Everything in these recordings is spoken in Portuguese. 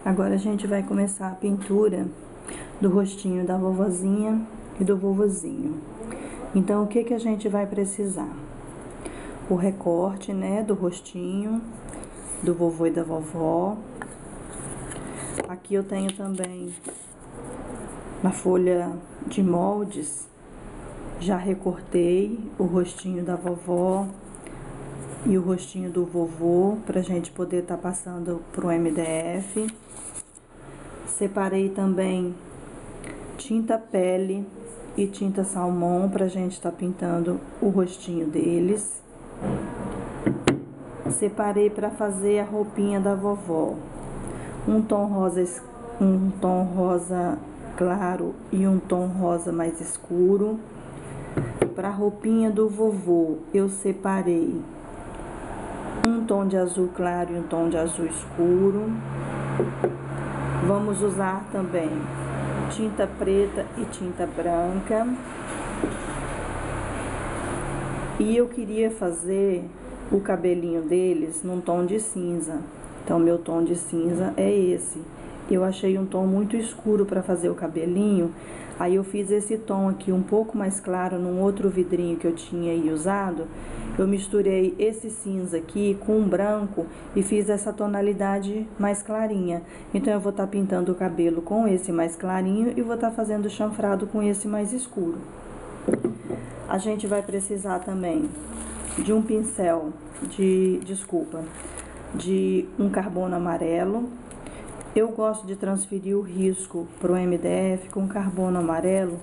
Agora a gente vai começar a pintura do rostinho da vovozinha e do vovozinho. Então, o que que a gente vai precisar? O recorte, né, do rostinho do vovô e da vovó. Aqui eu tenho também na folha de moldes, já recortei o rostinho da vovó e o rostinho do vovô, pra gente poder estar passando pro MDF. Separei também tinta pele e tinta salmão pra gente estar pintando o rostinho deles. Separei para fazer a roupinha da vovó, um tom rosa claro e um tom rosa mais escuro. Para a roupinha do vovô, eu separei um tom de azul claro e um tom de azul escuro. Vamos usar também tinta preta e tinta branca. E eu queria fazer o cabelinho deles num tom de cinza. Então, meu tom de cinza é esse. Eu achei um tom muito escuro para fazer o cabelinho. Aí eu fiz esse tom aqui um pouco mais claro num outro vidrinho que eu tinha aí usado. Eu misturei esse cinza aqui com um branco e fiz essa tonalidade mais clarinha. Então, eu vou estar pintando o cabelo com esse mais clarinho e vou estar fazendo chanfrado com esse mais escuro. A gente vai precisar também de um pincel de um carbono amarelo. Eu gosto de transferir o risco para o MDF com carbono amarelo,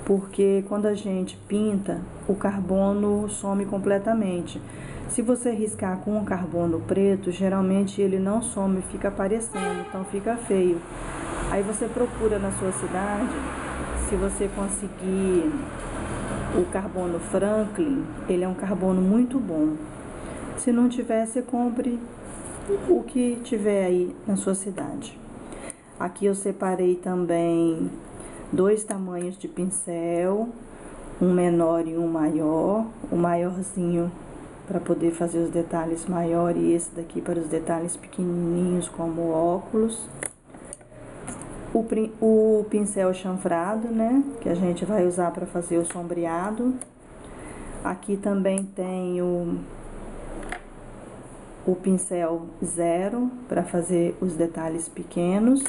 porque quando a gente pinta, o carbono some completamente. Se você riscar com um carbono preto, geralmente ele não some, fica aparecendo, então fica feio. Aí você procura na sua cidade, se você conseguir o carbono Franklin, ele é um carbono muito bom. Se não tiver, você compre o que tiver aí na sua cidade. Aqui eu separei também 2 tamanhos de pincel, um menor e um maior. O maiorzinho para poder fazer os detalhes maiores e esse daqui para os detalhes pequenininhos, como óculos. O pincel chanfrado, né, que a gente vai usar para fazer o sombreado. Aqui também tenho o pincel 0 para fazer os detalhes pequenos.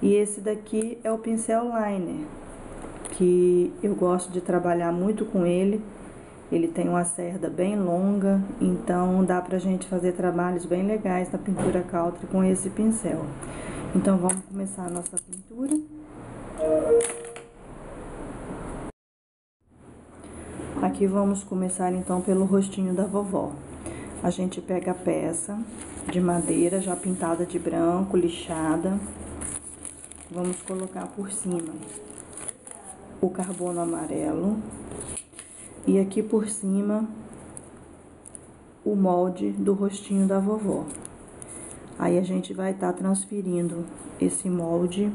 E esse daqui é o pincel liner, que eu gosto de trabalhar muito com ele. Ele tem uma cerda bem longa, então dá pra gente fazer trabalhos bem legais na pintura country com esse pincel. Então, vamos começar a nossa pintura. Aqui vamos começar então pelo rostinho da vovó. A gente pega a peça de madeira já pintada de branco, lixada. Vamos colocar por cima o carbono amarelo. E aqui por cima o molde do rostinho da vovó. Aí a gente vai estar transferindo esse molde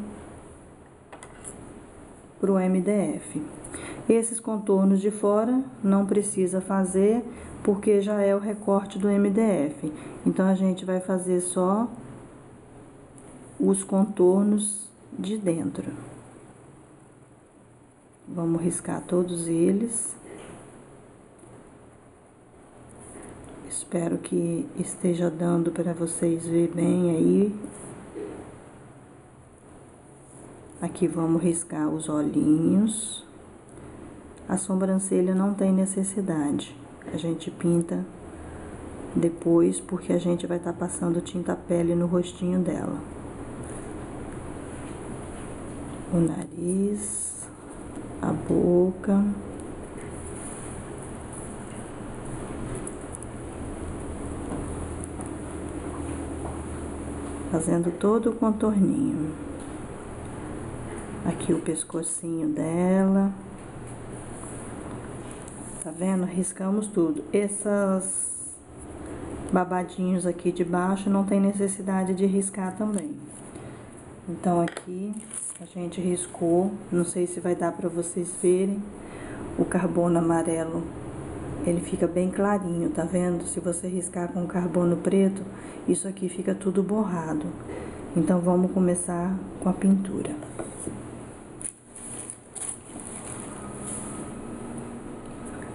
pro MDF. Esses contornos de fora não precisa fazer, porque já é o recorte do MDF. Então, a gente vai fazer só os contornos de dentro. Vamos riscar todos eles. Espero que esteja dando para vocês ver bem aí. Aqui vamos riscar os olhinhos. A sobrancelha não tem necessidade. A gente pinta depois, porque a gente vai estar passando tinta pele no rostinho dela. O nariz, a boca. Fazendo todo o contorninho. Aqui o pescocinho dela. Tá vendo? Riscamos tudo. Essas babadinhos aqui de baixo não tem necessidade de riscar também. Então aqui a gente riscou, não sei se vai dar pra vocês verem, o carbono amarelo, ele fica bem clarinho, tá vendo? Se você riscar com carbono preto, isso aqui fica tudo borrado. Então vamos começar com a pintura.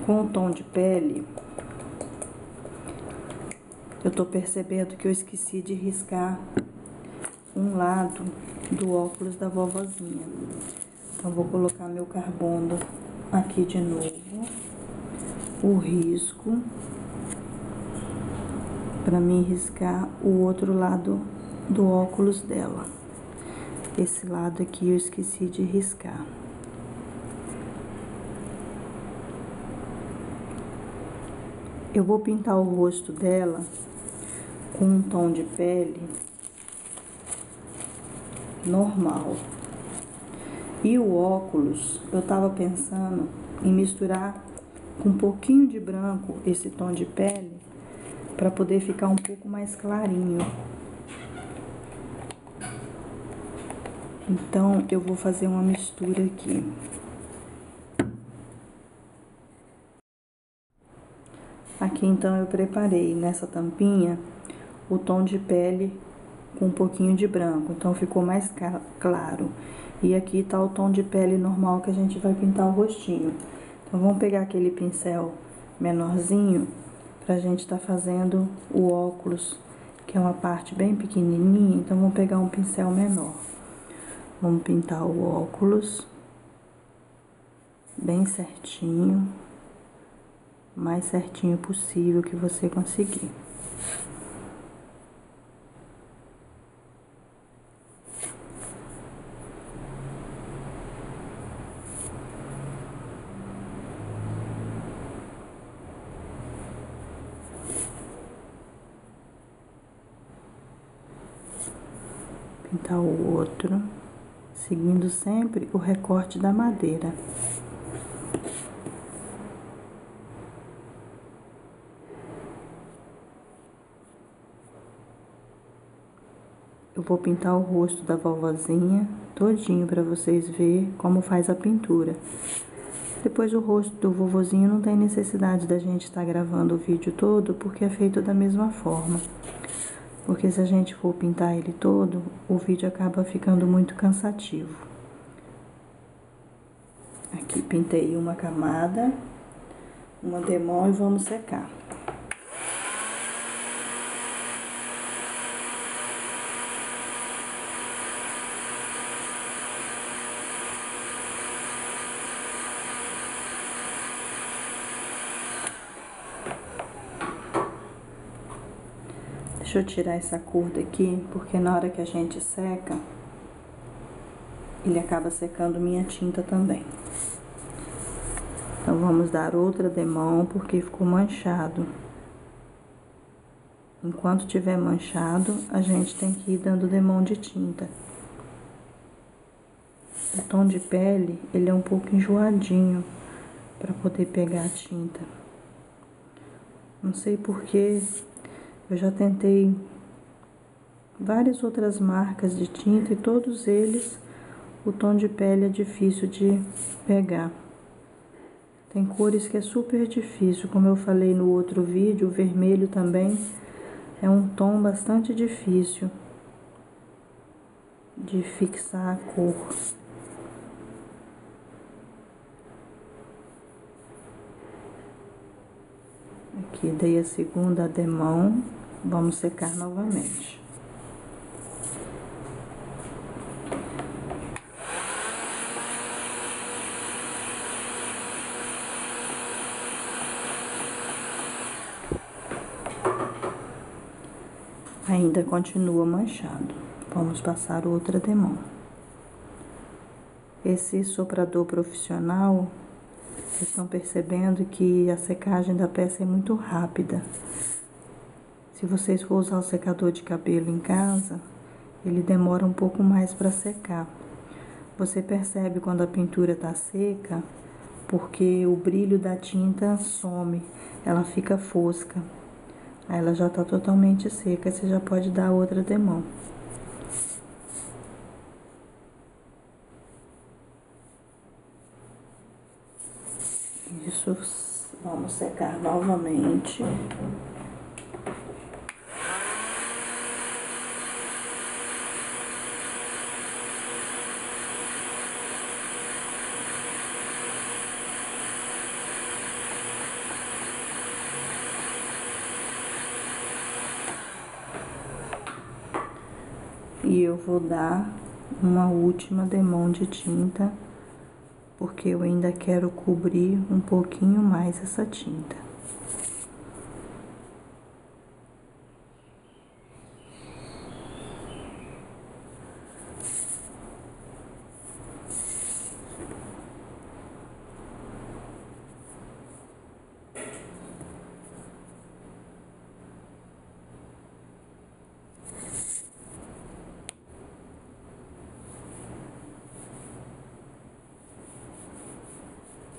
Com o tom de pele, eu tô percebendo que eu esqueci de riscar um lado do óculos da vovozinha. Então, vou colocar meu carbono aqui de novo, o risco, pra mim riscar o outro lado do óculos dela. Esse lado aqui eu esqueci de riscar. Eu vou pintar o rosto dela com um tom de pele normal. E o óculos, eu tava pensando em misturar com um pouquinho de branco esse tom de pele para poder ficar um pouco mais clarinho. Então, eu vou fazer uma mistura aqui. Aqui, então, eu preparei nessa tampinha o tom de pele com um pouquinho de branco, então ficou mais claro. E aqui tá o tom de pele normal que a gente vai pintar o rostinho. Então, vamos pegar aquele pincel menorzinho pra gente tá fazendo o óculos, que é uma parte bem pequenininha, então vamos pegar um pincel menor. Vamos pintar o óculos bem certinho, mais certinho possível que você conseguir. Pintar o outro, seguindo sempre o recorte da madeira. Eu vou pintar o rosto da vovozinha todinho para vocês verem como faz a pintura. Depois o rosto do vovozinho não tem necessidade da gente estar gravando o vídeo todo, porque é feito da mesma forma. Porque se a gente for pintar ele todo, o vídeo acaba ficando muito cansativo. Aqui pintei uma camada, uma demão e vamos secar. Deixa eu tirar essa cor daqui, porque na hora que a gente seca, ele acaba secando minha tinta também. Então, vamos dar outra demão, porque ficou manchado. Enquanto tiver manchado, a gente tem que ir dando demão de tinta. O tom de pele, ele é um pouco enjoadinho para poder pegar a tinta. Não sei porquê. Eu já tentei várias outras marcas de tinta e todos eles, o tom de pele é difícil de pegar. Tem cores que é super difícil, como eu falei no outro vídeo, o vermelho também é um tom bastante difícil de fixar a cor. Aqui dei a segunda demão, vamos secar novamente. Ainda continua manchado, vamos passar outra demão. Esse soprador profissional, vocês estão percebendo que a secagem da peça é muito rápida. Se vocês for usar o secador de cabelo em casa, ele demora um pouco mais para secar. Você percebe quando a pintura está seca porque o brilho da tinta some, ela fica fosca. Aí ela já tá totalmente seca, você já pode dar outra demão. Isso, vamos secar novamente. E eu vou dar uma última demão de tinta, porque eu ainda quero cobrir um pouquinho mais essa tinta.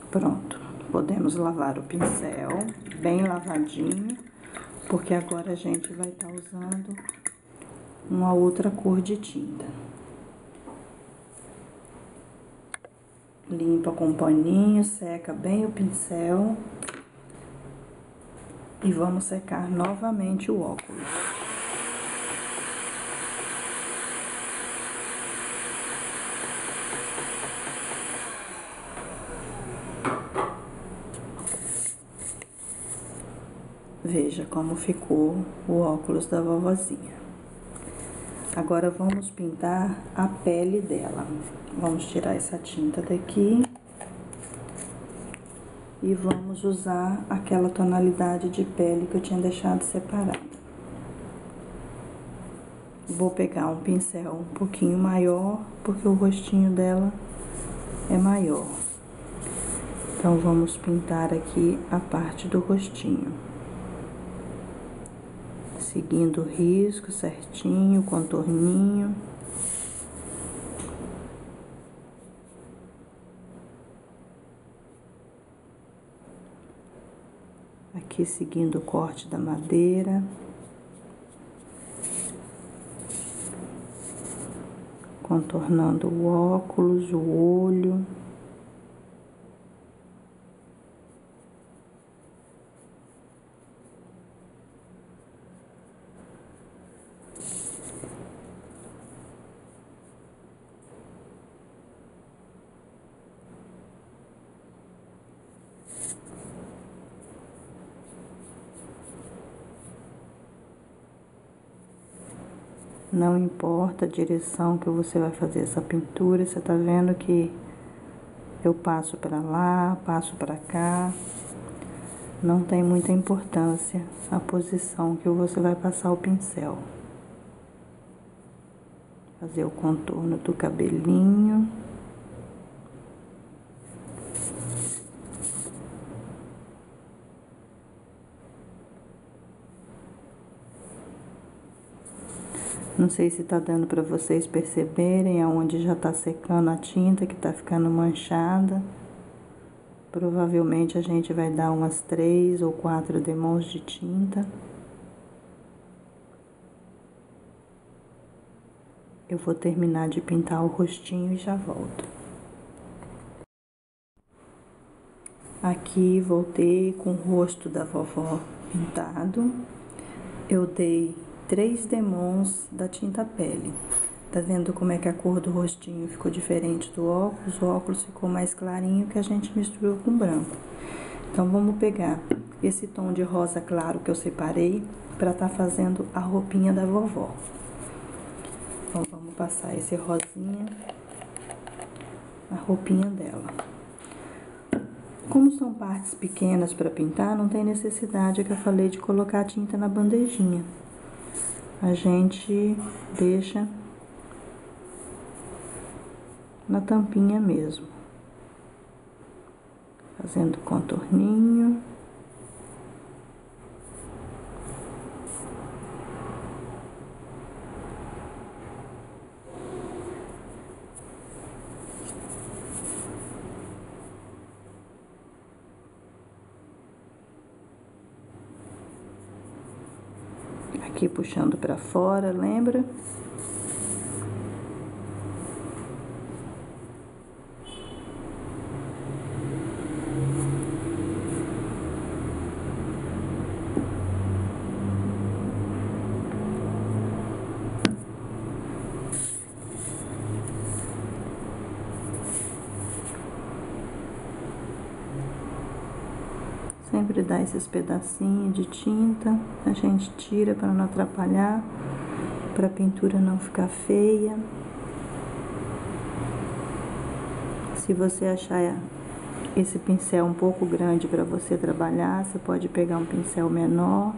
Pronto, podemos lavar o pincel bem lavadinho, porque agora a gente vai estar usando uma outra cor de tinta. Limpa com um paninho, seca bem o pincel e vamos secar novamente o óculos. Veja como ficou o óculos da vovozinha. Agora vamos pintar a pele dela. Vamos tirar essa tinta daqui e vamos usar aquela tonalidade de pele que eu tinha deixado separada. Vou pegar um pincel um pouquinho maior, porque o rostinho dela é maior. Então, vamos pintar aqui a parte do rostinho. Seguindo o risco certinho, contorninho. Aqui seguindo o corte da madeira. Contornando o óculos, o olho. Não importa a direção que você vai fazer essa pintura, você tá vendo que eu passo para lá, passo para cá. Não tem muita importância a posição que você vai passar o pincel. Fazer o contorno do cabelinho. Não sei se tá dando para vocês perceberem aonde já tá secando a tinta, que tá ficando manchada. Provavelmente a gente vai dar umas 3 ou 4 demãos de tinta. Eu vou terminar de pintar o rostinho e já volto. Aqui voltei com o rosto da vovó pintado. Eu dei 3 demãos da tinta pele. Tá vendo como é que a cor do rostinho ficou diferente do óculos? O óculos ficou mais clarinho, que a gente misturou com branco. Então, vamos pegar esse tom de rosa claro que eu separei pra tá fazendo a roupinha da vovó. Então, vamos passar esse rosinha na roupinha dela. Como são partes pequenas para pintar, não tem necessidade, que eu falei, de colocar a tinta na bandejinha. A gente deixa na tampinha mesmo. Fazendo contorninho. Aqui puxando pra fora, lembra? Sempre dá esses pedacinhos de tinta, a gente tira para não atrapalhar, para a pintura não ficar feia. Se você achar esse pincel um pouco grande para você trabalhar, você pode pegar um pincel menor.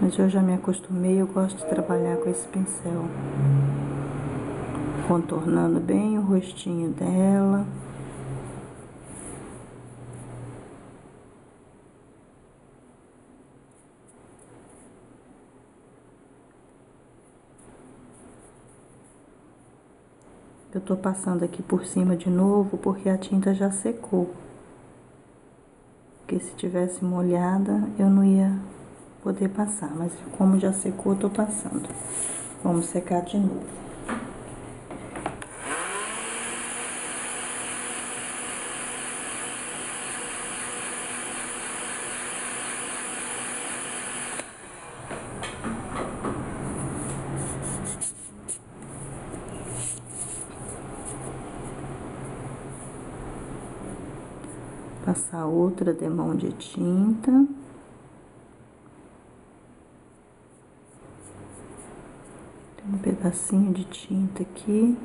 Mas eu já me acostumei, eu gosto de trabalhar com esse pincel, contornando bem o rostinho dela. Eu tô passando aqui por cima de novo porque a tinta já secou. Porque se tivesse molhada eu não ia poder passar, mas como já secou, eu tô passando. Vamos secar de novo. Passar outra demão de tinta. Tem um pedacinho de tinta aqui.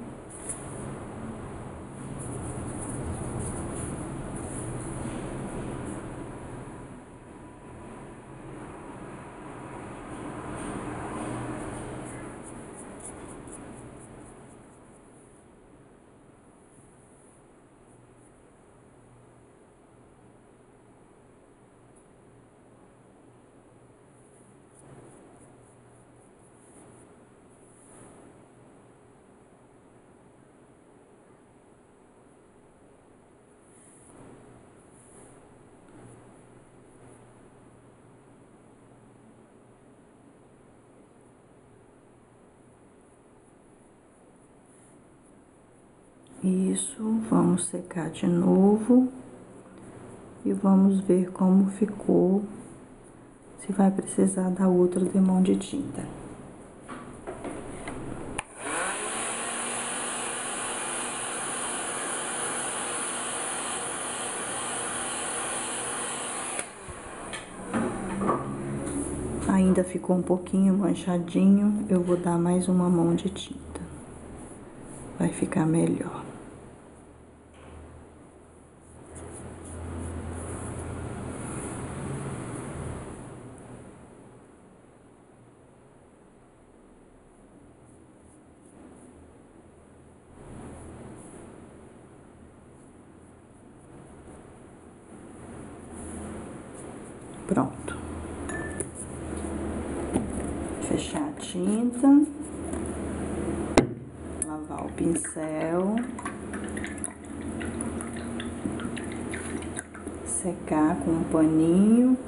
Isso, vamos secar de novo e vamos ver como ficou, se vai precisar da outra demão de tinta. Ainda ficou um pouquinho manchadinho, eu vou dar mais uma mão de tinta, vai ficar melhor. Pronto. Fechar a tinta, lavar o pincel, secar com um paninho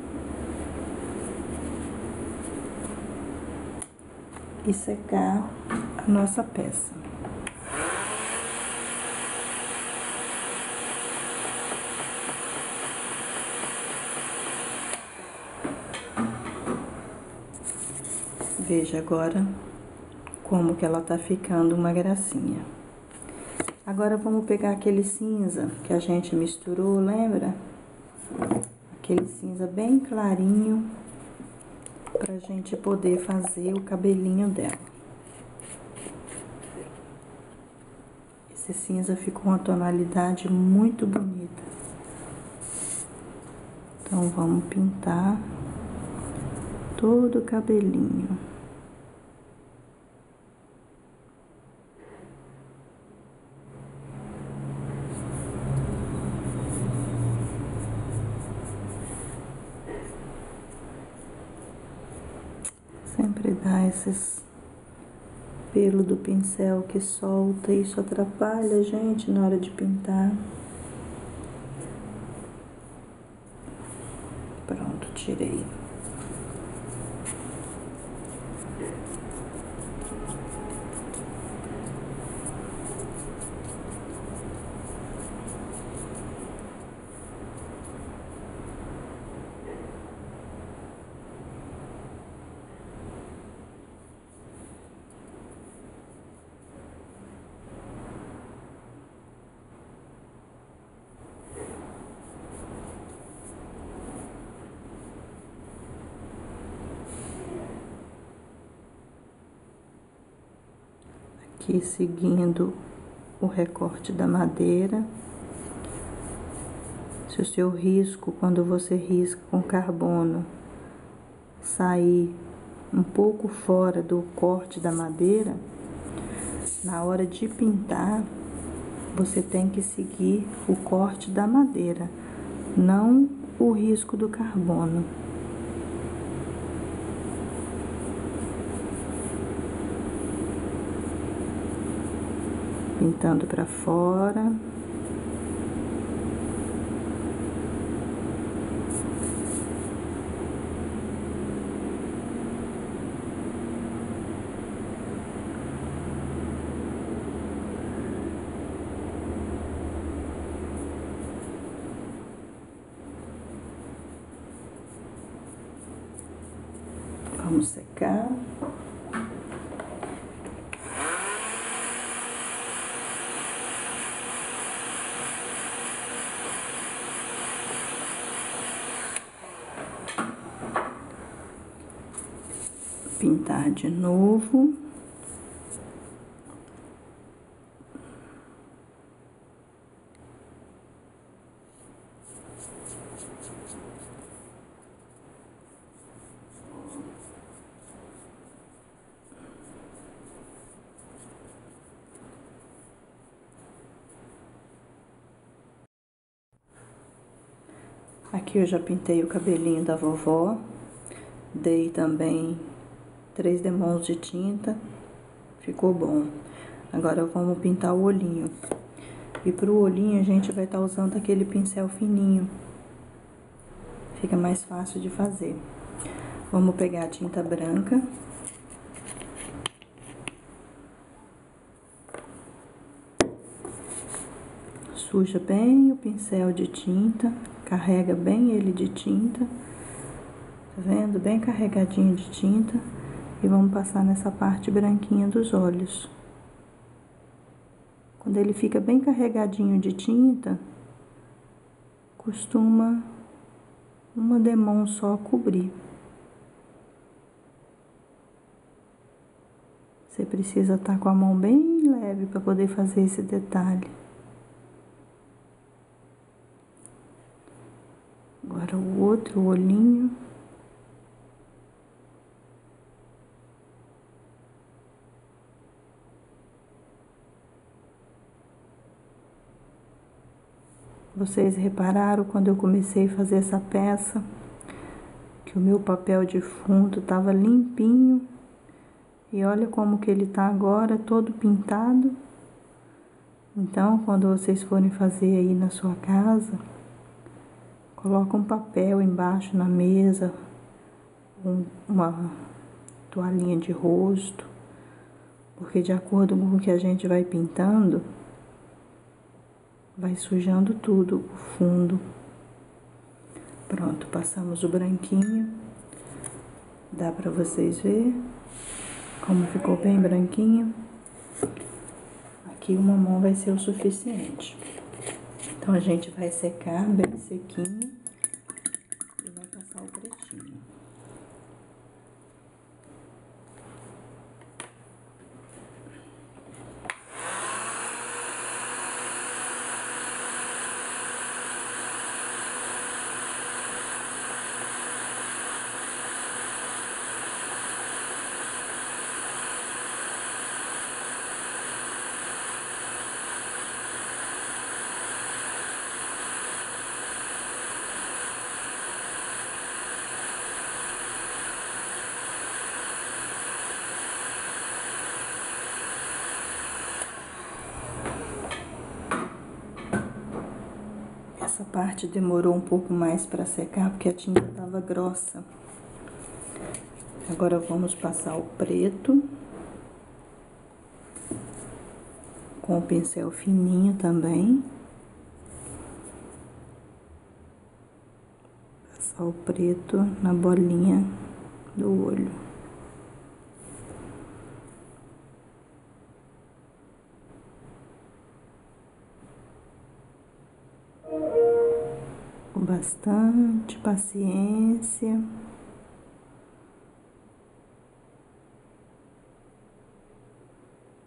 e secar a nossa peça. Veja agora como que ela tá ficando uma gracinha. Agora vamos pegar aquele cinza que a gente misturou, lembra? Aquele cinza bem clarinho pra gente poder fazer o cabelinho dela. Esse cinza ficou uma tonalidade muito bonita. Então vamos pintar todo o cabelinho. Sempre dá esses pelos do pincel que solta, isso atrapalha a gente na hora de pintar. Pronto, tirei. aqui seguindo o recorte da madeira. Se o seu risco, quando você risca com carbono, sair um pouco fora do corte da madeira, na hora de pintar, você tem que seguir o corte da madeira, não o risco do carbono. Pintando para fora. Vamos secar. Pintar de novo. Aqui eu já pintei o cabelinho da vovó, dei também 3 demãos de tinta, ficou bom. Agora vamos pintar o olhinho. E pro olhinho a gente vai estar usando aquele pincel fininho, fica mais fácil de fazer. Vamos pegar a tinta branca. Suja bem o pincel de tinta, carrega bem ele de tinta, tá vendo? Bem carregadinho de tinta. E vamos passar nessa parte branquinha dos olhos. Quando ele fica bem carregadinho de tinta, costuma uma demão só cobrir. Você precisa estar com a mão bem leve para poder fazer esse detalhe. Agora o outro olhinho. Vocês repararam quando eu comecei a fazer essa peça, que o meu papel de fundo estava limpinho. E olha como que ele tá agora, todo pintado. Então, quando vocês forem fazer aí na sua casa, coloca um papel embaixo na mesa, uma toalhinha de rosto, porque de acordo com o que a gente vai pintando, vai sujando tudo, o fundo. Pronto, passamos o branquinho. Dá pra vocês verem como ficou bem branquinho. Aqui uma mão vai ser o suficiente. Então a gente vai secar bem sequinho e vai passar o pretinho. Essa parte demorou um pouco mais para secar, porque a tinta estava grossa. Agora vamos passar o preto, com o pincel fininho também. Passar o preto na bolinha do olho. Com bastante paciência.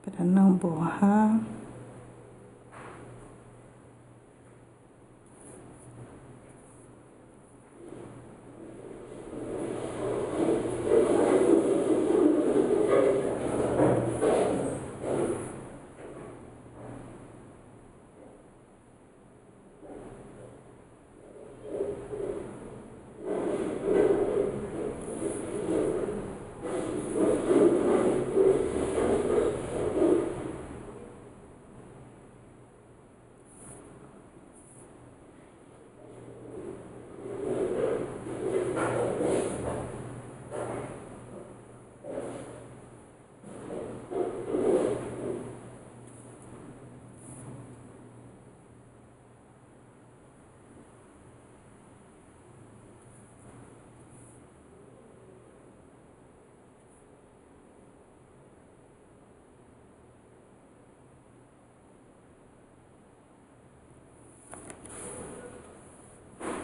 para não borrar.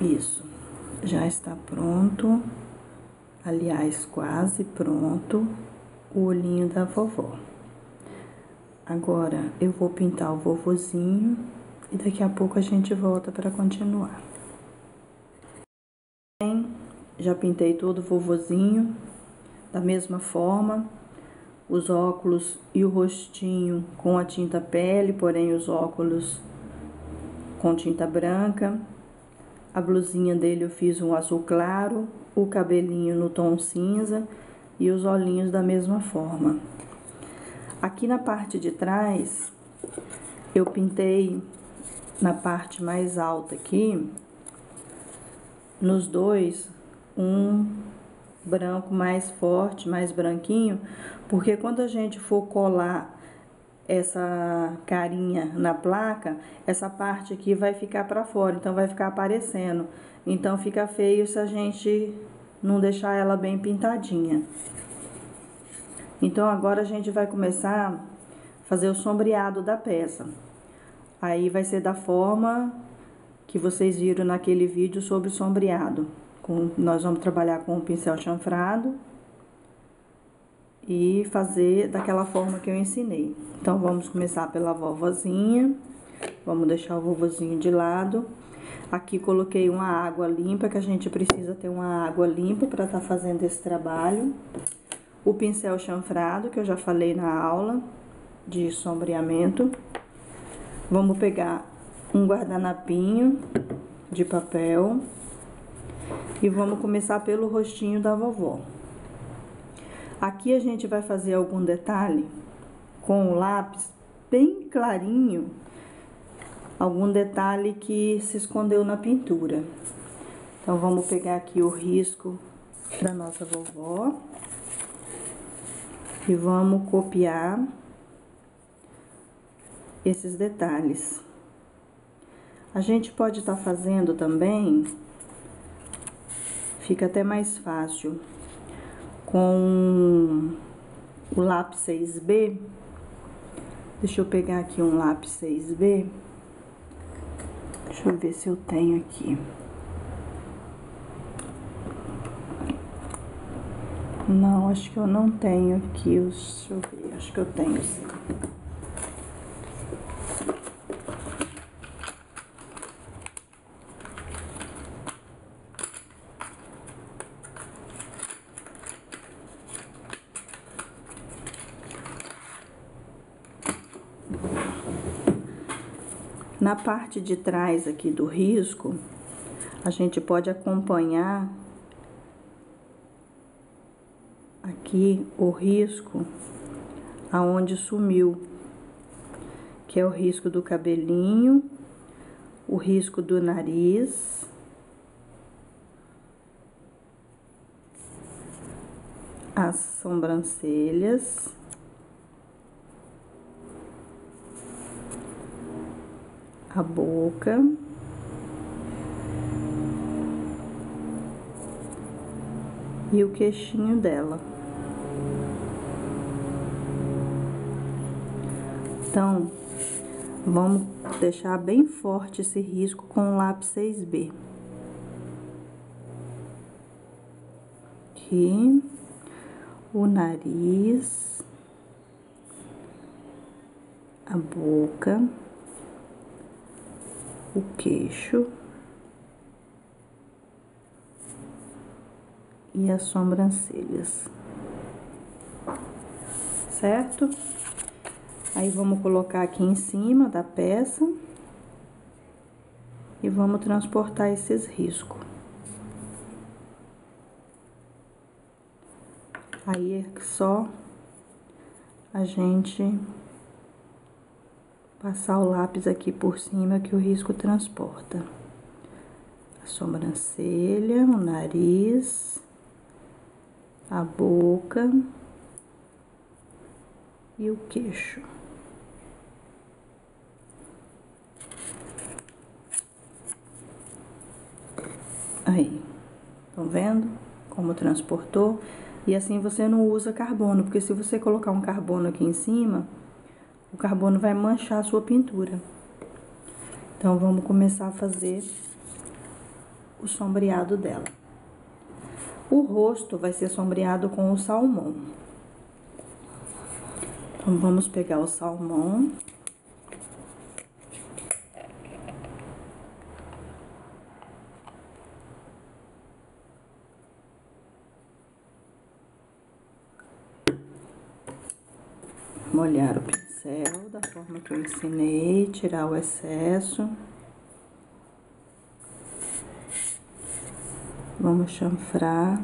Isso, já está pronto, aliás, quase pronto, o olhinho da vovó. Agora, eu vou pintar o vovozinho e daqui a pouco a gente volta para continuar. Já pintei todo o vovozinho, da mesma forma, os óculos e o rostinho com a tinta pele, porém os óculos com tinta branca. A blusinha dele eu fiz um azul claro, o cabelinho no tom cinza e os olhinhos da mesma forma. Aqui na parte de trás, eu pintei na parte mais alta aqui, nos dois, um branco mais forte, mais branquinho, porque quando a gente for colar essa carinha na placa, essa parte aqui vai ficar para fora, então vai ficar aparecendo. Então fica feio se a gente não deixar ela bem pintadinha. Então agora a gente vai começar a fazer o sombreado da peça. Aí vai ser da forma que vocês viram naquele vídeo sobre sombreado. Nós vamos trabalhar com o pincel chanfrado e fazer daquela forma que eu ensinei. Então, vamos começar pela vovozinha. Vamos deixar o vovozinho de lado. Aqui coloquei uma água limpa, que a gente precisa ter uma água limpa para estar fazendo esse trabalho. O pincel chanfrado, que eu já falei na aula de sombreamento. Vamos pegar um guardanapinho de papel e vamos começar pelo rostinho da vovó. Aqui a gente vai fazer algum detalhe com o lápis bem clarinho, algum detalhe que se escondeu na pintura. Então, vamos pegar aqui o risco da nossa vovó e vamos copiar esses detalhes. A gente pode estar fazendo também, fica até mais fácil, com o lápis 6B. Deixa eu pegar aqui um lápis 6B. Deixa eu ver se eu tenho aqui. Não, acho que eu não tenho aqui. Deixa eu ver, acho que eu tenho sim. Na parte de trás aqui do risco, a gente pode acompanhar aqui o risco aonde sumiu, que é o risco do cabelinho, o risco do nariz, as sobrancelhas, a boca e o queixinho dela. Então, vamos deixar bem forte esse risco com o lápis 6B. Aqui, o nariz, a boca, o queixo e as sobrancelhas, certo? Aí, vamos colocar aqui em cima da peça e vamos transportar esses riscos. Aí, é só a gente passar o lápis aqui por cima que o risco transporta. A sobrancelha, o nariz, a boca e o queixo. Aí, estão vendo como transportou? E assim você não usa carbono, porque se você colocar um carbono aqui em cima, o carbono vai manchar a sua pintura. Então, vamos começar a fazer o sombreado dela. O rosto vai ser sombreado com o salmão. Então, vamos pegar o salmão. Molhar o pincel da forma que eu ensinei, tirar o excesso. Vamos chanfrar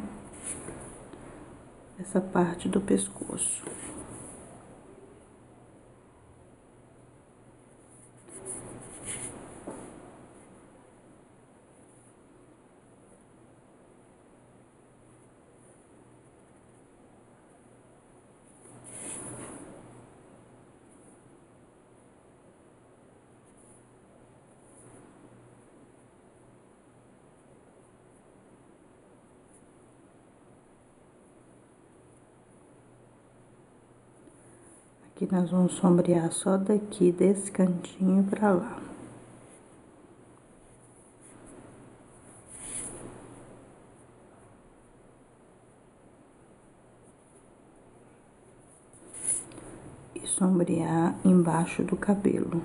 essa parte do pescoço. Aqui nós vamos sombrear só daqui, desse cantinho pra lá. E sombrear embaixo do cabelo.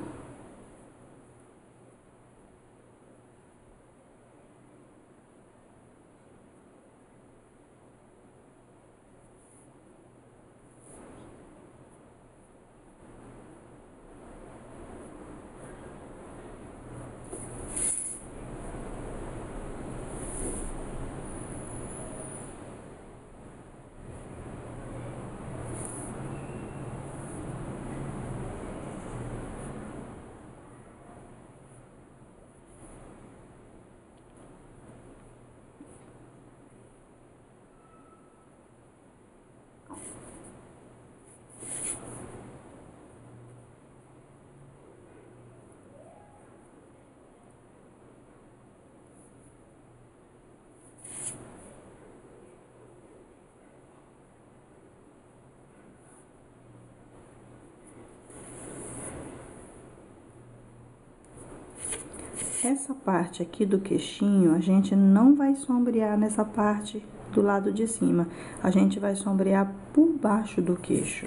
Essa parte aqui do queixinho, a gente não vai sombrear nessa parte do lado de cima. A gente vai sombrear por baixo do queixo.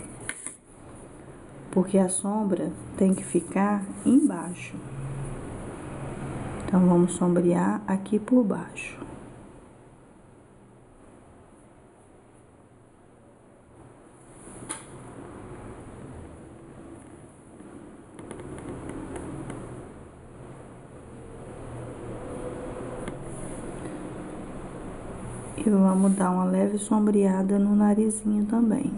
Porque a sombra tem que ficar embaixo. Então, vamos sombrear aqui por baixo. E vamos dar uma leve sombreada no narizinho também.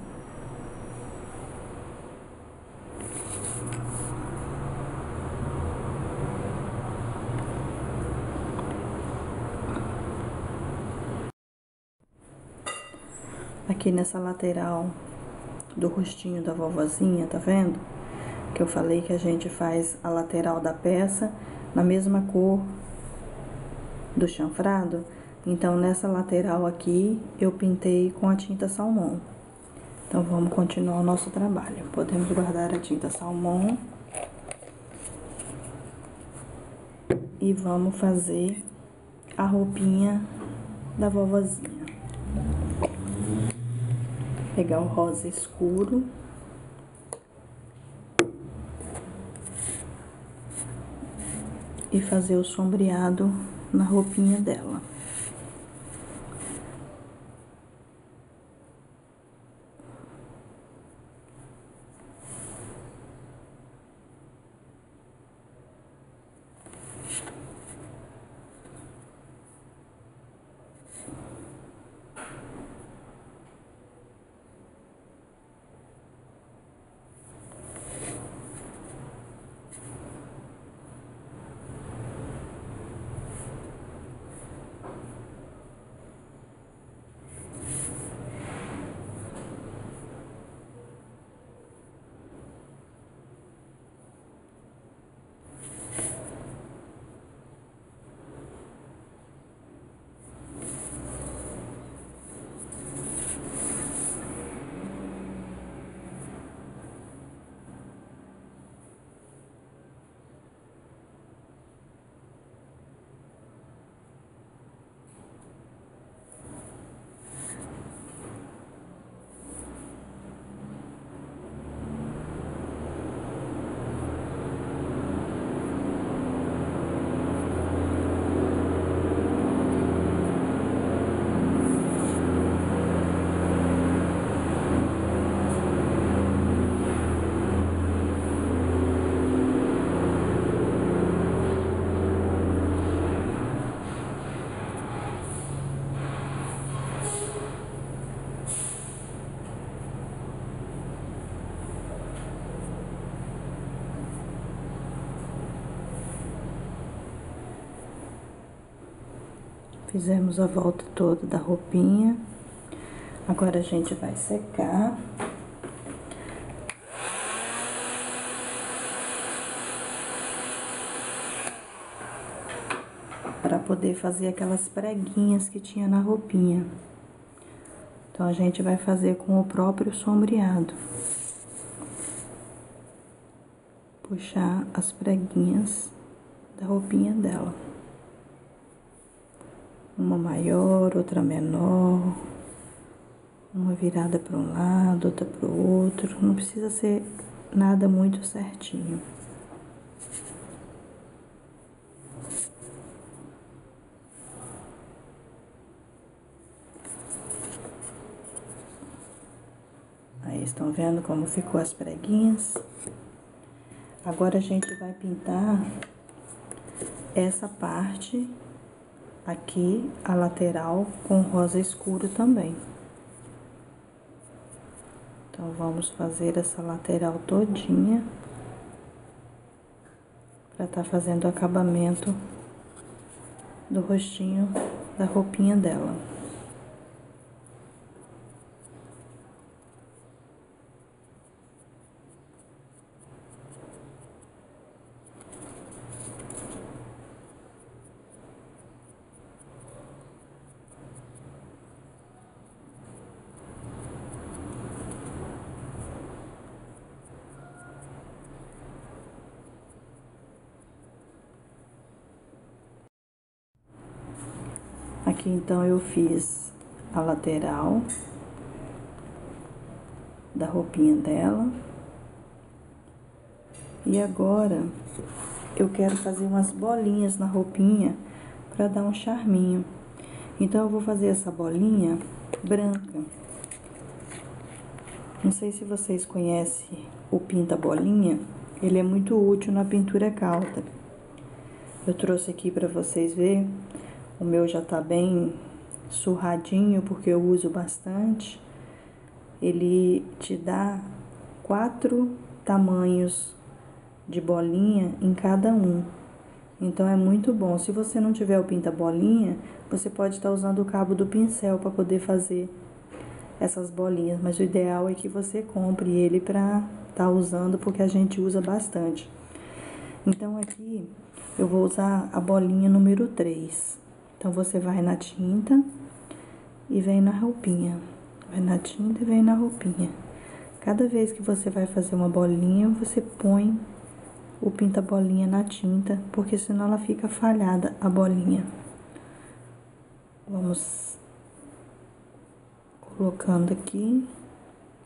Aqui nessa lateral do rostinho da vovozinha, tá vendo? Que eu falei que a gente faz a lateral da peça na mesma cor do chanfrado. Então, nessa lateral aqui, eu pintei com a tinta salmão. Então, vamos continuar o nosso trabalho. Podemos guardar a tinta salmão. E vamos fazer a roupinha da vovozinha. Pegar o rosa escuro. e fazer o sombreado na roupinha dela. Fizemos a volta toda da roupinha. Agora a gente vai secar. Para poder fazer aquelas preguinhas que tinha na roupinha. Então a gente vai fazer com o próprio sombreado. Puxar as preguinhas da roupinha dela. Uma maior, outra menor, uma virada para um lado, outra para o outro. Não precisa ser nada muito certinho. Aí, estão vendo como ficou as preguinhas? Agora a gente vai pintar essa parte aqui, a lateral, com rosa escuro também. Então, vamos fazer essa lateral todinha para tá fazendo o acabamento do rostinho da roupinha dela. Aqui, então, eu fiz a lateral da roupinha dela. E agora, eu quero fazer umas bolinhas na roupinha para dar um charminho. Então, eu vou fazer essa bolinha branca. Não sei se vocês conhecem o pinta-bolinha. Ele é muito útil na pintura calda. Eu trouxe aqui para vocês verem. O meu já tá bem surradinho, porque eu uso bastante. Ele te dá 4 tamanhos de bolinha em cada um. Então, é muito bom. Se você não tiver o pinta-bolinha, você pode estar usando o cabo do pincel para poder fazer essas bolinhas. Mas o ideal é que você compre ele para estar usando, porque a gente usa bastante. Então, aqui eu vou usar a bolinha número 3. Então, você vai na tinta e vem na roupinha. Vai na tinta e vem na roupinha. Cada vez que você vai fazer uma bolinha, você põe o pinta-bolinha na tinta, porque senão ela fica falhada, a bolinha. Vamos colocando aqui.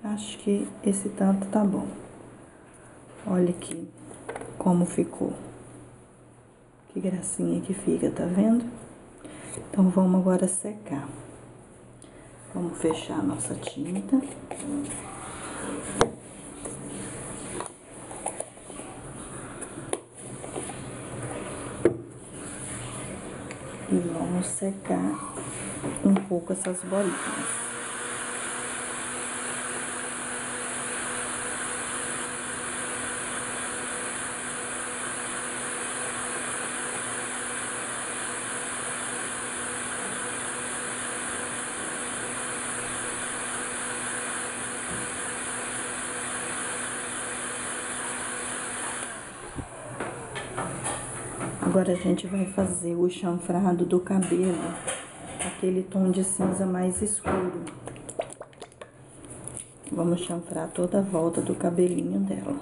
Acho que esse tanto tá bom. Olha aqui como ficou. Que gracinha que fica, tá vendo? Então, vamos agora secar. Vamos fechar a nossa tinta. E vamos secar um pouco essas bolinhas. Agora a gente vai fazer o chanfrado do cabelo, aquele tom de cinza mais escuro. Vamos chanfrar toda a volta do cabelinho dela.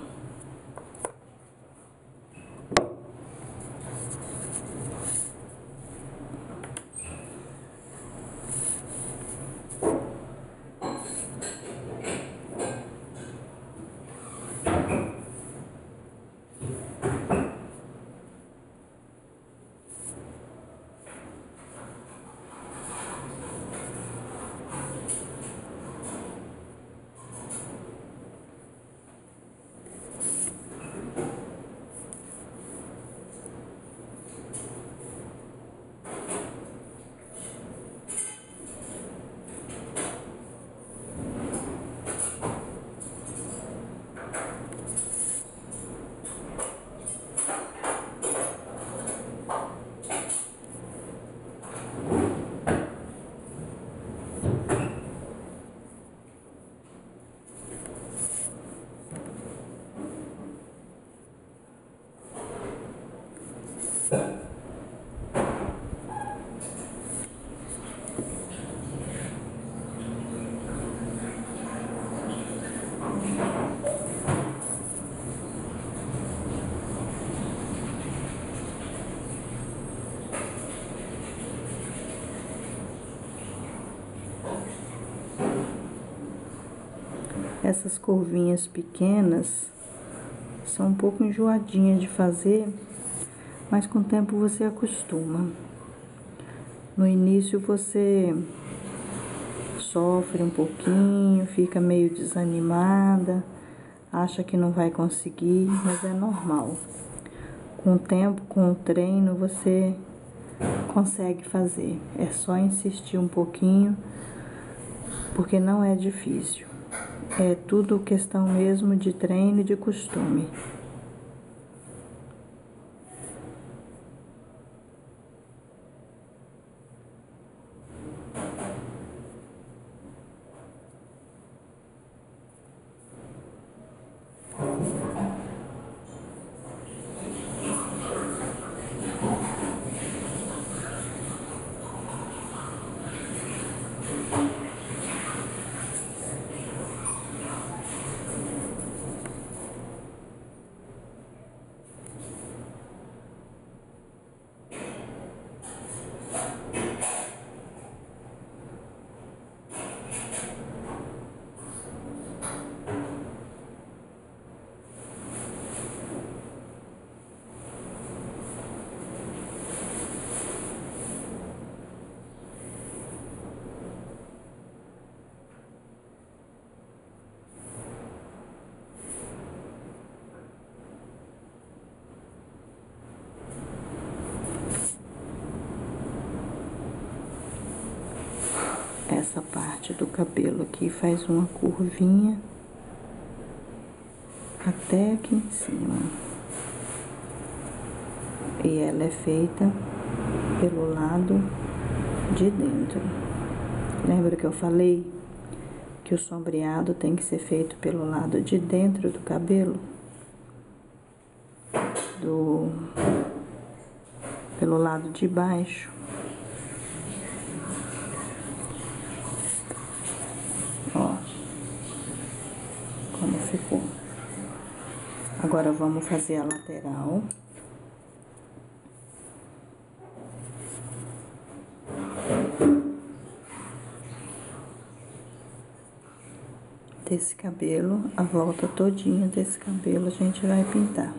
Essas curvinhas pequenas são um pouco enjoadinhas de fazer, mas com o tempo você acostuma. No início você sofre um pouquinho, fica meio desanimada, acha que não vai conseguir, mas é normal. Com o tempo, com o treino, você consegue fazer. É só insistir um pouquinho, porque não é difícil. É tudo questão mesmo de treino e de costume. Essa parte do cabelo aqui faz uma curvinha até aqui em cima. E ela é feita pelo lado de dentro. Lembra que eu falei que o sombreado tem que ser feito pelo lado de dentro do cabelo? Pelo lado de baixo. Ó, como ficou. Agora vamos fazer a lateral. Desse cabelo, a volta todinha desse cabelo a gente vai pintar.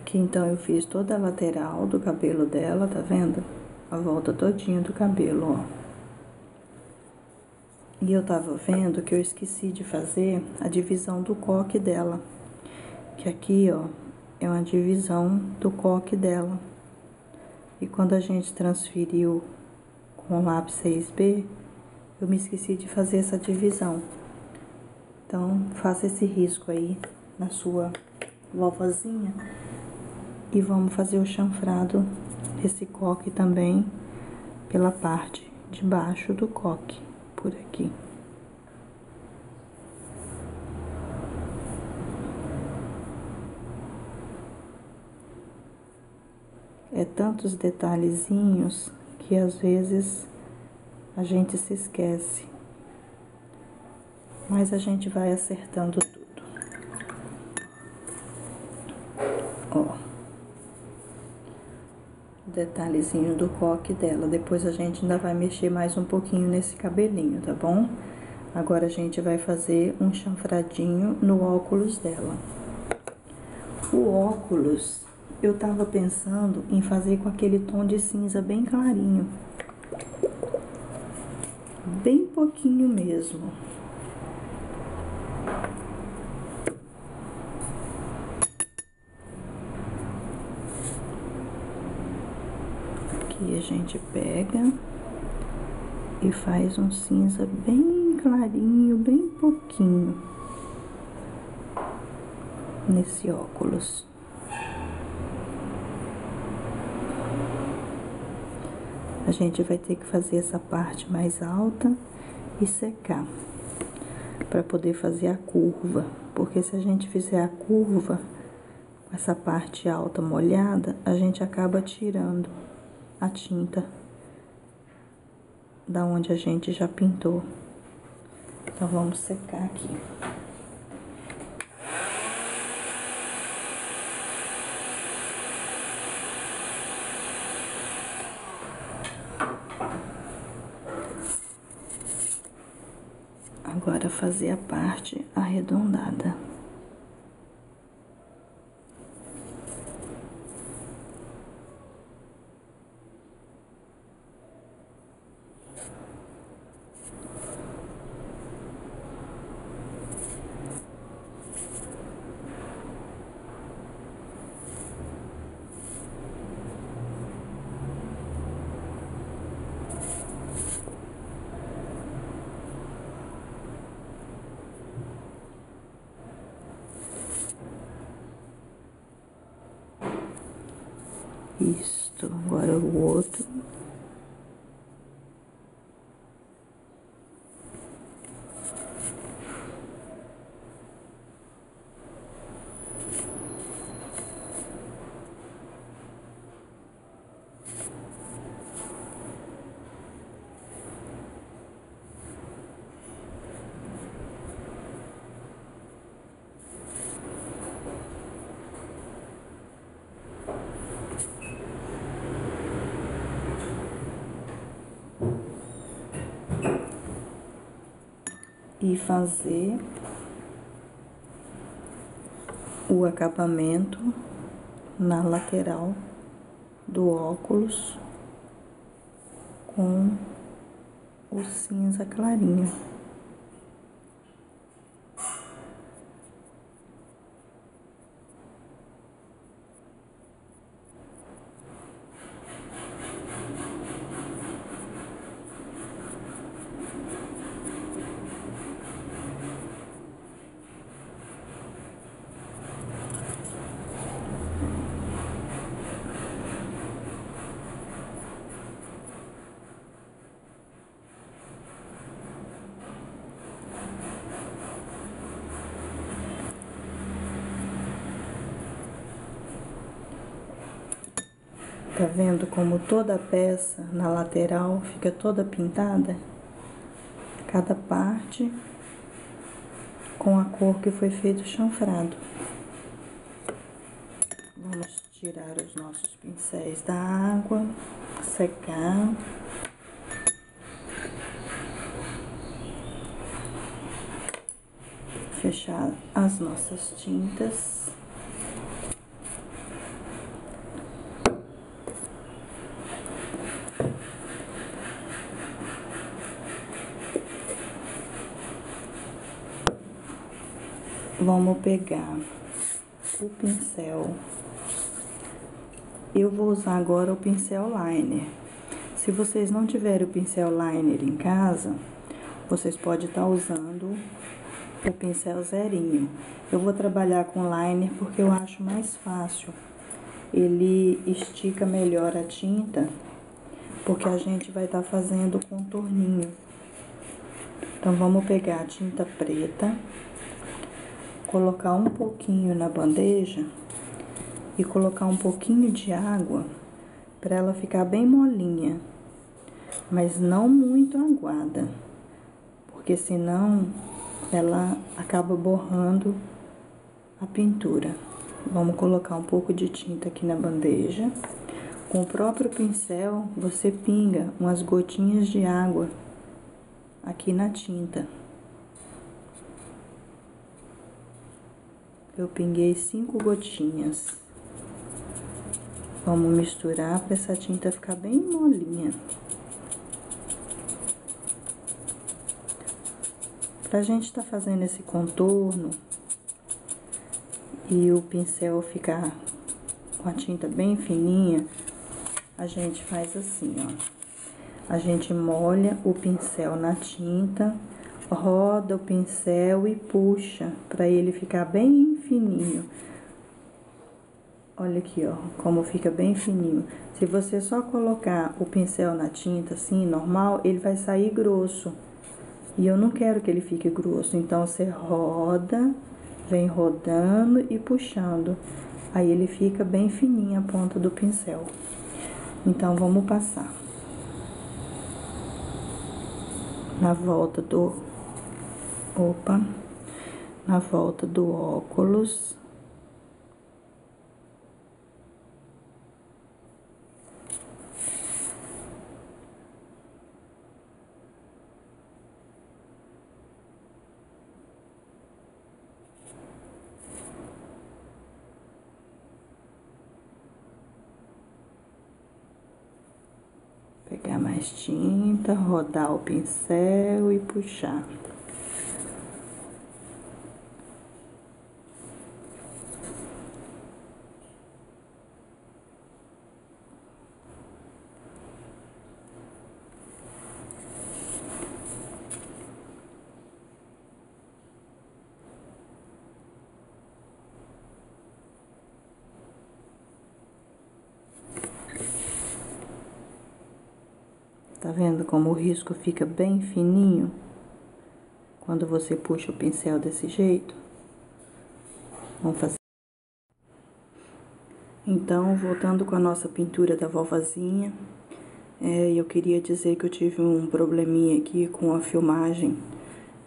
Aqui então eu fiz toda a lateral do cabelo dela, tá vendo? A volta todinha do cabelo, ó. E eu tava vendo que eu esqueci de fazer a divisão do coque dela. Que aqui, ó, é uma divisão do coque dela. E quando a gente transferiu com o lápis 6B, eu me esqueci de fazer essa divisão. Então, faça esse risco aí na sua vovozinha. E vamos fazer o chanfrado desse coque também pela parte de baixo do coque, por aqui. É tantos detalhezinhos que às vezes a gente se esquece. Mas a gente vai acertando tudo. Ó. Detalhezinho do coque dela. Depois a gente ainda vai mexer mais um pouquinho nesse cabelinho, tá bom? Agora a gente vai fazer um chanfradinho no óculos dela. O óculos, eu tava pensando em fazer com aquele tom de cinza bem clarinho. Bem pouquinho mesmo. Aqui a gente pega e faz um cinza bem clarinho, bem pouquinho nesse óculos. A gente vai ter que fazer essa parte mais alta e secar para poder fazer a curva, porque se a gente fizer a curva com essa parte alta molhada, a gente acaba tirando a tinta da onde a gente já pintou. Então vamos secar aqui. Agora fazer a parte arredondada. Isto, agora o outro. E fazer o acabamento na lateral do óculos com o cinza clarinho. Tá vendo como toda a peça na lateral fica toda pintada? Cada parte com a cor que foi feito o chanfrado. Vamos tirar os nossos pincéis da água, secar. Fechar as nossas tintas. vamos pegar o pincel. Eu vou usar agora o pincel liner. Se vocês não tiverem o pincel liner em casa, vocês podem estar usando o pincel zerinho. Eu vou trabalhar com liner porque eu acho mais fácil. Ele estica melhor a tinta, porque a gente vai estar fazendo o contorninho. Então, vamos pegar a tinta preta, colocar um pouquinho na bandeja e colocar um pouquinho de água para ela ficar bem molinha, mas não muito aguada, porque senão ela acaba borrando a pintura. Vamos colocar um pouco de tinta aqui na bandeja. Com o próprio pincel, você pinga umas gotinhas de água aqui na tinta. Eu pinguei 5 gotinhas. Vamos misturar para essa tinta ficar bem molinha. Pra gente tá fazendo esse contorno e o pincel ficar com a tinta bem fininha, a gente faz assim, ó. A gente molha o pincel na tinta, roda o pincel e puxa pra ele ficar bem fininho. Olha aqui, ó, como fica bem fininho. Se você só colocar o pincel na tinta assim, normal, ele vai sair grosso. E eu não quero que ele fique grosso, então você roda, vem rodando e puxando. Aí ele fica bem fininho a ponta do pincel. Então, vamos passar. Na volta do... Opa! Na volta do óculos. Pegar mais tinta, rodar o pincel e puxar. Tá vendo como o risco fica bem fininho quando você puxa o pincel desse jeito? Vamos fazer. Então, voltando com a nossa pintura da vovozinha, eu queria dizer que eu tive um probleminha aqui com a filmagem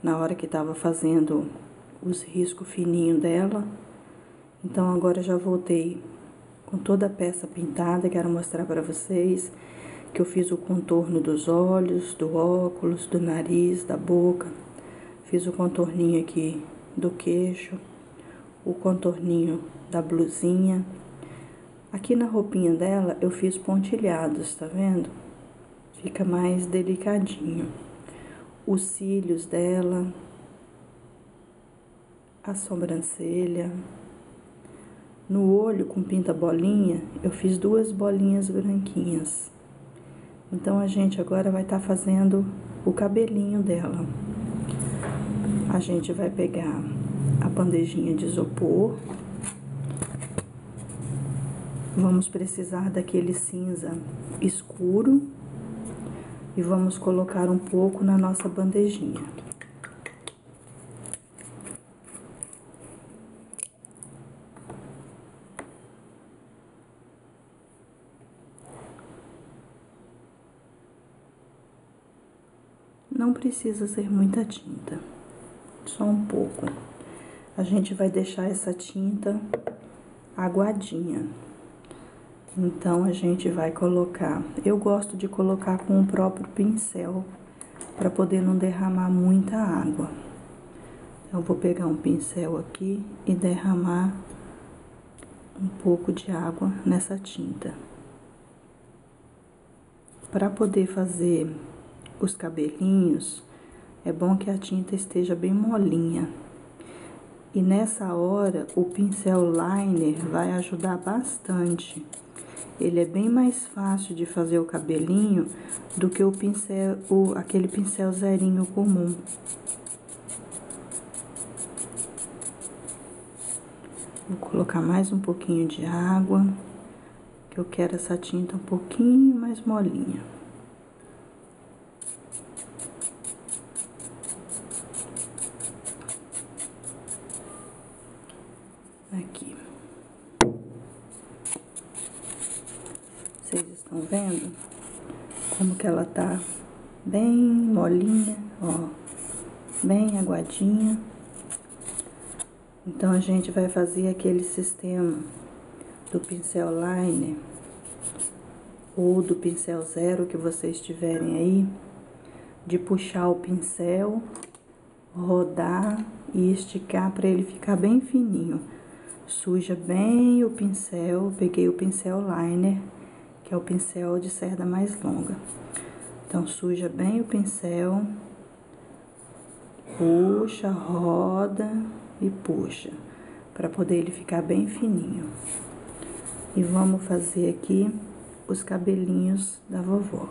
na hora que tava fazendo os riscos fininhos dela. Então, agora já voltei com toda a peça pintada. Quero mostrar para vocês que eu fiz o contorno dos olhos, do óculos, do nariz, da boca. Fiz o contorninho aqui do queixo, o contorninho da blusinha. Aqui na roupinha dela eu fiz pontilhados, tá vendo? Fica mais delicadinho. Os cílios dela, a sobrancelha. No olho, com pinta bolinha, eu fiz 2 bolinhas branquinhas. Então, a gente agora vai estar fazendo o cabelinho dela. A gente vai pegar a bandejinha de isopor. Vamos precisar daquele cinza escuro. E vamos colocar um pouco na nossa bandejinha. Não precisa ser muita tinta, só um pouco. A gente vai deixar essa tinta aguadinha. Então, a gente vai colocar... Eu gosto de colocar com o próprio pincel, para poder não derramar muita água. Eu vou pegar um pincel aqui e derramar um pouco de água nessa tinta. Para poder fazer os cabelinhos, é bom que a tinta esteja bem molinha. E nessa hora, o pincel liner vai ajudar bastante. Ele é bem mais fácil de fazer o cabelinho do que o pincel, aquele pincel zerinho comum. Vou colocar mais um pouquinho de água, que eu quero essa tinta um pouquinho mais molinha. Aqui. Vocês estão vendo como que ela tá bem molinha, ó, bem aguadinha. Então, a gente vai fazer aquele sistema do pincel liner ou do pincel zero que vocês tiverem aí, de puxar o pincel, rodar e esticar para ele ficar bem fininho. Suja bem o pincel, peguei o pincel liner, que é o pincel de cerda mais longa. Então, suja bem o pincel, puxa, roda e puxa, para poder ele ficar bem fininho. E vamos fazer aqui os cabelinhos da vovó.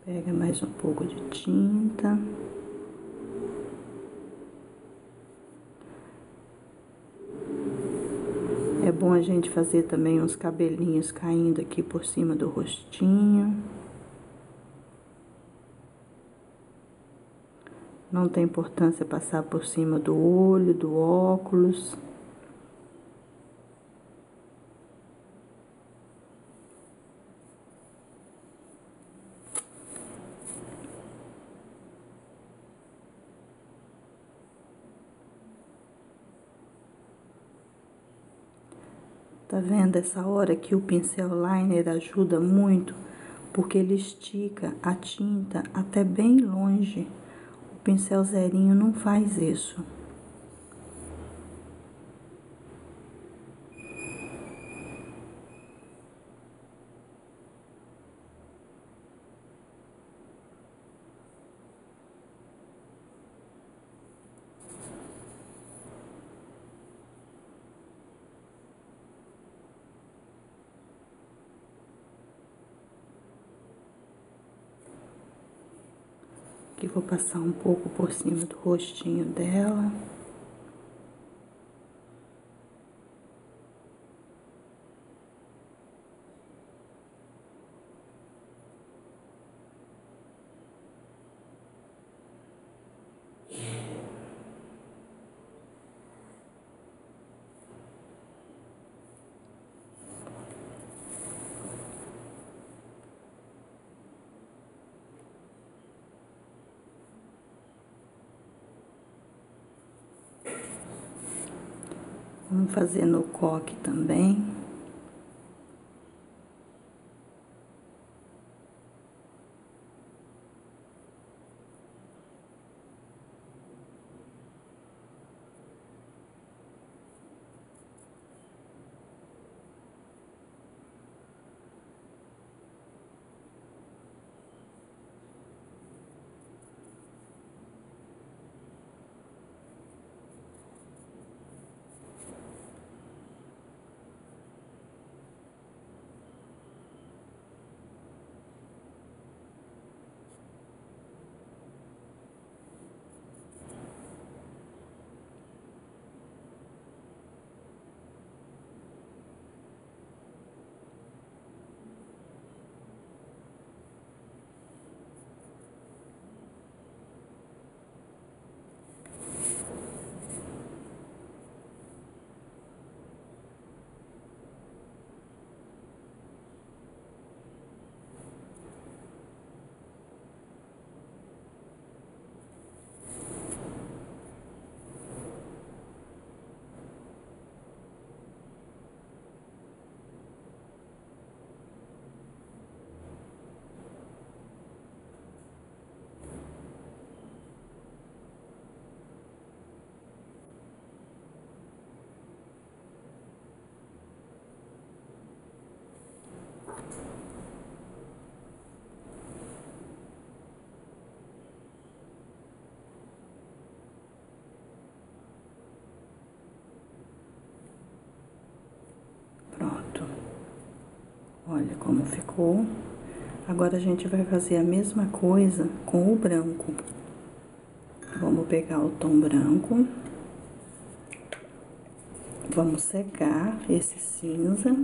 Pega mais um pouco de tinta. É bom a gente fazer também uns cabelinhos caindo aqui por cima do rostinho. Não tem importância passar por cima do olho, do óculos. Tá vendo essa hora que o pincel liner ajuda muito? Porque ele estica a tinta até bem longe. O pincel zerinho não faz isso. Aqui vou passar um pouco por cima do rostinho dela. Vamos fazer no coque também. Olha como ficou. Agora a gente vai fazer a mesma coisa com o branco. Vamos pegar o tom branco. Vamos secar esse cinza.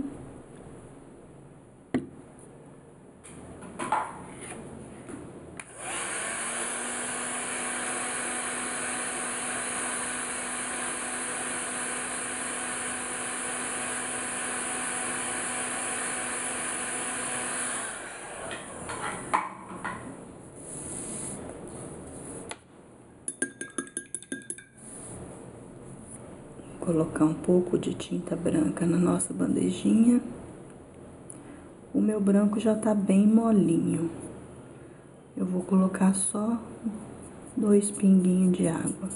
Colocar um pouco de tinta branca na nossa bandejinha. O meu branco já tá bem molinho. Eu vou colocar só 2 pinguinhos de água.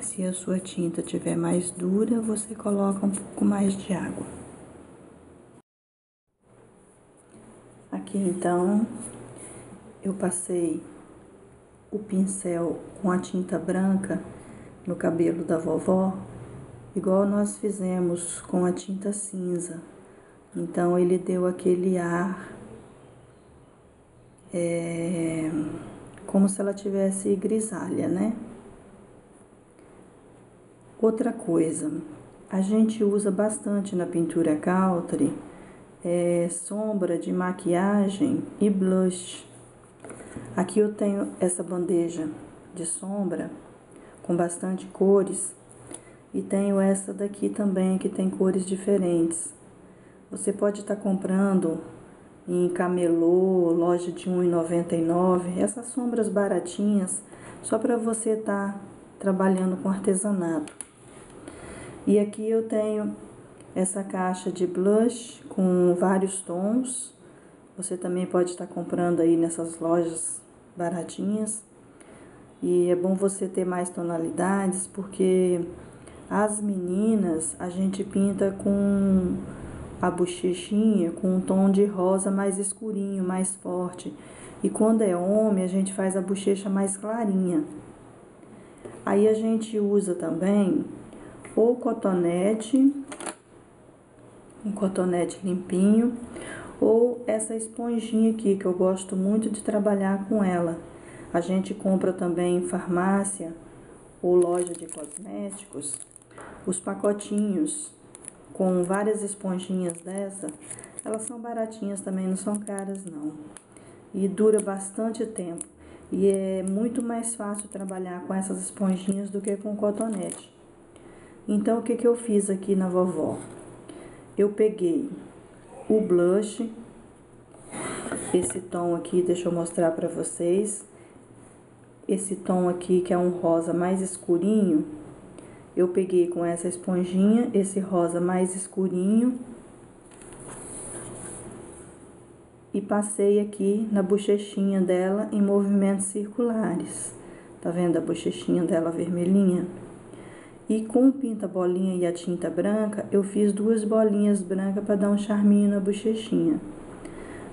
Se a sua tinta tiver mais dura, você coloca um pouco mais de água. Aqui então, eu passei o pincel com a tinta branca no cabelo da vovó, igual nós fizemos com a tinta cinza. Então ele deu aquele ar como se ela tivesse grisalha, né? Outra coisa, a gente usa bastante na pintura country sombra de maquiagem e blush. Aqui eu tenho essa bandeja de sombra com bastante cores e tenho essa daqui também que tem cores diferentes. Você pode estar comprando em camelô, loja de R$1,99, essas sombras baratinhas, só para você estar trabalhando com artesanato. E aqui eu tenho essa caixa de blush com vários tons. Você também pode estar comprando aí nessas lojas baratinhas. E é bom você ter mais tonalidades, porque as meninas a gente pinta com a bochechinha com um tom de rosa mais escurinho, mais forte. E quando é homem, a gente faz a bochecha mais clarinha. Aí a gente usa também ou cotonete, um cotonete limpinho, ou essa esponjinha aqui, que eu gosto muito de trabalhar com ela. A gente compra também em farmácia ou loja de cosméticos os pacotinhos com várias esponjinhas dessa. Elas são baratinhas também, não são caras não. E dura bastante tempo. E é muito mais fácil trabalhar com essas esponjinhas do que com cotonete. Então, o que eu fiz aqui na vovó? Eu peguei o blush, esse tom aqui, deixa eu mostrar pra vocês. Esse tom aqui, que é um rosa mais escurinho, eu peguei com essa esponjinha, esse rosa mais escurinho, e passei aqui na bochechinha dela em movimentos circulares. Tá vendo a bochechinha dela vermelhinha? E com o pinta-bolinha e a tinta branca, eu fiz 2 bolinhas brancas para dar um charminho na bochechinha.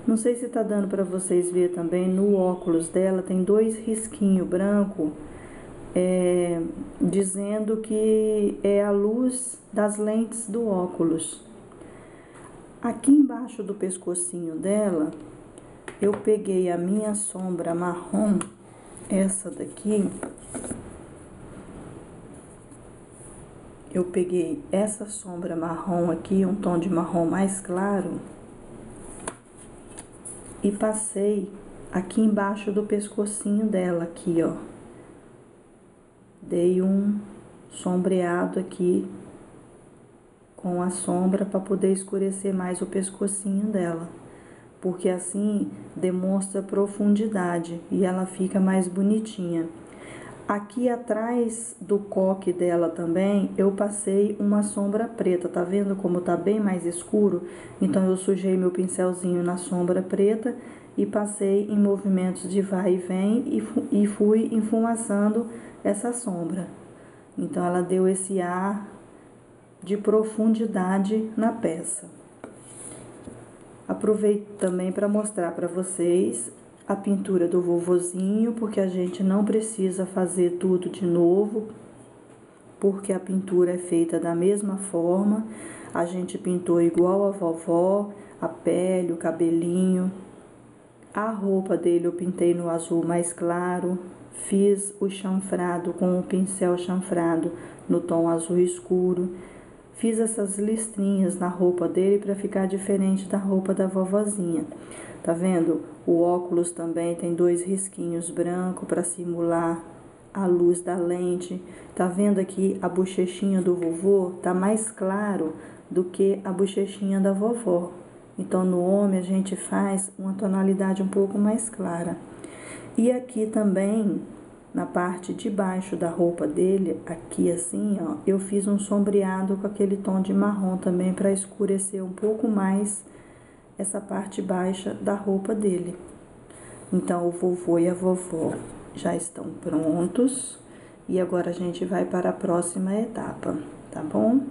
Não sei se tá dando para vocês ver também, no óculos dela tem 2 risquinhos branco, dizendo que é a luz das lentes do óculos. Aqui embaixo do pescocinho dela, eu peguei a minha sombra marrom, essa daqui. Eu peguei essa sombra marrom aqui, um tom de marrom mais claro, e passei aqui embaixo do pescocinho dela, aqui, ó. Dei um sombreado aqui com a sombra para poder escurecer mais o pescocinho dela, porque assim demonstra profundidade e ela fica mais bonitinha. Aqui atrás do coque dela também, eu passei uma sombra preta, tá vendo como tá bem mais escuro? Então, eu sujei meu pincelzinho na sombra preta e passei em movimentos de vai e vem e fui enfumaçando essa sombra. Então, ela deu esse ar de profundidade na peça. Aproveito também para mostrar para vocês a pintura do vovozinho, porque a gente não precisa fazer tudo de novo, porque a pintura é feita da mesma forma. A gente pintou igual a vovó, a pele, o cabelinho. A roupa dele eu pintei no azul mais claro, fiz o chanfrado com o pincel chanfrado no tom azul escuro. Fiz essas listrinhas na roupa dele para ficar diferente da roupa da vovozinha. Tá vendo? O óculos também tem 2 risquinhos brancos para simular a luz da lente. Tá vendo aqui a bochechinha do vovô? Tá mais claro do que a bochechinha da vovó. Então, no homem, a gente faz uma tonalidade um pouco mais clara. E aqui também, na parte de baixo da roupa dele, aqui assim, ó, eu fiz um sombreado com aquele tom de marrom também para escurecer um pouco mais essa parte baixa da roupa dele. Então, o vovô e a vovó já estão prontos e agora a gente vai para a próxima etapa, tá bom?